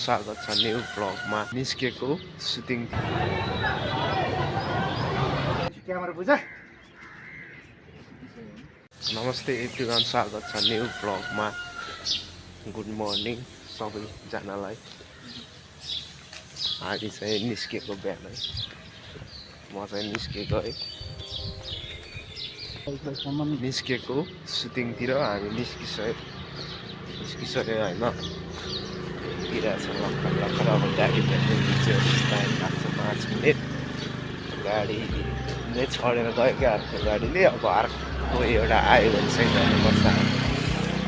स्वागत छ न्यू ब्लगमा निस्केको सुटिङ। नमस्ते एभ्रिवान, स्वागत छ न्यू ब्लगमा। गुड मर्निङ सबैजनालाई। हामी चाहिँ निस्केको बिहानै, म चाहिँ निस्केको सुटिङतिर हामी निस्किसक्यो होइन। छ भर्खर अब गाडी भेट्ने टाइम लाग्छ 5 मिनट। गाडी नै छोडेर गयो क्या अर्को गाडीले। अब अर्को एउटा आयो भने चाहिँ जानुपर्छ,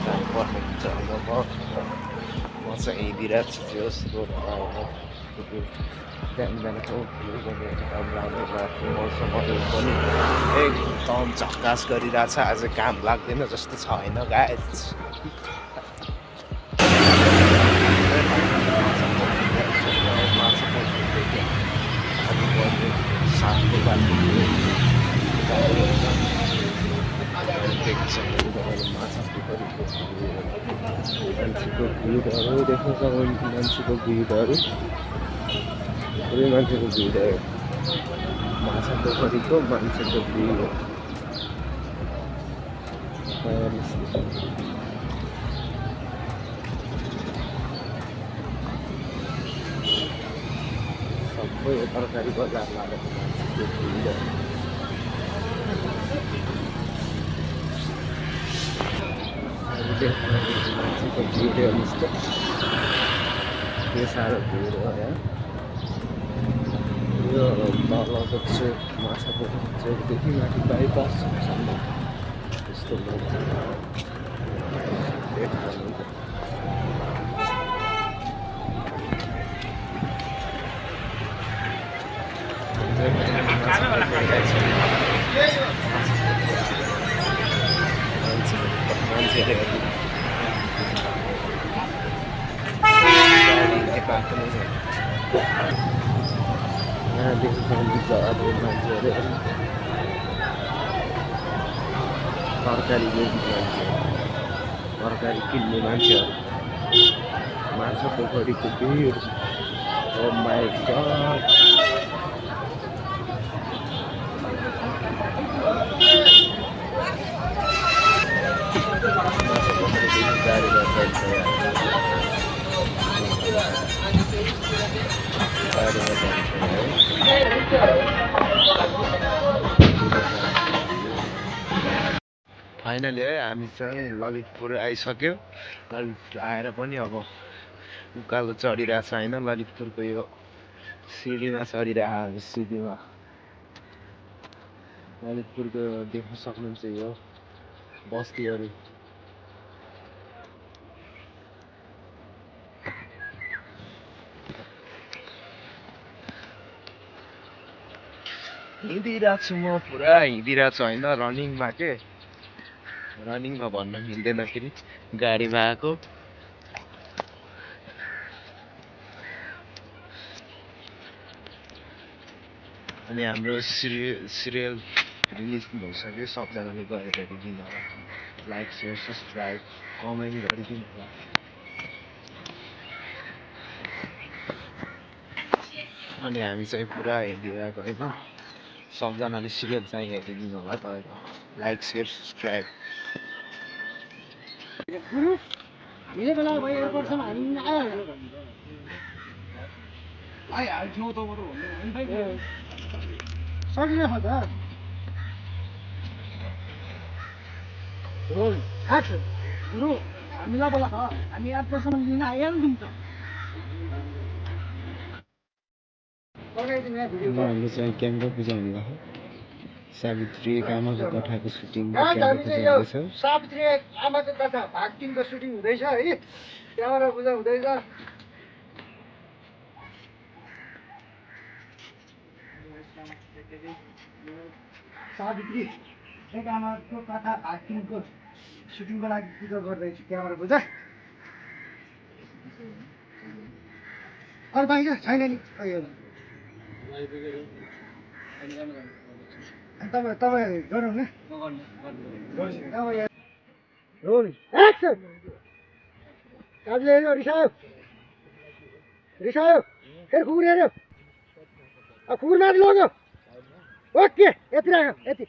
जानुपर्ने हुन्छ। अब म चाहिँ हिँडिरहेको छु जोस् रोडमा। बिहानको मौसमहरू पनि एकदम झक्कास गरिरहेछ। आज काम लाग्दैन जस्तो छ होइन गाइस। मान्छेको भिडहरू देख्न सक्नुहुन्छ। मान्छेको भिडहरू माछा पोखरीको मान्छेको भिड। सबै तरकारी बजार लागेको मान्छेको भिड। मान्छेको भिड हेर्नुहोस् त, के साह्रो भिड हो यहाँ। यो तलको चोक, माछा पोखरी चोकदेखि माथि बाइपाससम्म त्यस्तो मान्छे देख्नुहुन्छ। मान्छेले पाएको नै छैन। यहाँदेखि सक्नुहुन्छ अब मान्छेहरू तरकारी बेच्ने मान्छे, तरकारी किन्ने मान्छेहरू। माछा पोखरीको भिड। ओ माई गॉड। फाइनली है हामी चाहिँ ललितपुर आइसक्यो। ललितपुर आएर पनि अब उकालो चढिरहेछ होइन। ललितपुरको यो सिडीमा चढिरहेको सिडीमा ललितपुरको देख्न सक्नुहुन्छ यो बस्तीहरू। हिँडिरहेको छु म, पुरा हिँडिरहेको छु होइन। रनिङमा के, रनिङमा भन्न मिल्दैन फेरि, गाडीमा आएको। अनि हाम्रो सिरियल रिलिज भइसक्यो। सबजनाले गएर हेरिदिनु होला। लाइक सेयर सब्सक्राइब कमेन्ट गरिदिनु होला। अनि हामी चाहिँ पुरा हिँडिरहेको होइन। सबजनाले सिरियल चाहिँ हेरिदिनु होला तपाईँको। Like share subscribe. हामी चाहिँ क्यामेरा बुझाउने भयो। सावित्री एक आमाको कथाको सुटिङ सावित्री एक आमाको कथा भाग 3 को सुटिङ हुँदैछ है। क्यामेरा बुझाउँदैछ। सावित्री एक आमाको कथा भाग 3 को सुटिङको लागि पूजा गर्दैछु। क्यामेरा बुझा। अरू पाइन्छ छैन नि। तपाईँ गरौँ न। Role action. काजले रिसायो। रिसायो फेरि कुकुर हेऱ्यो कुकुर माथि लग्यो ओके यति राख्यो यति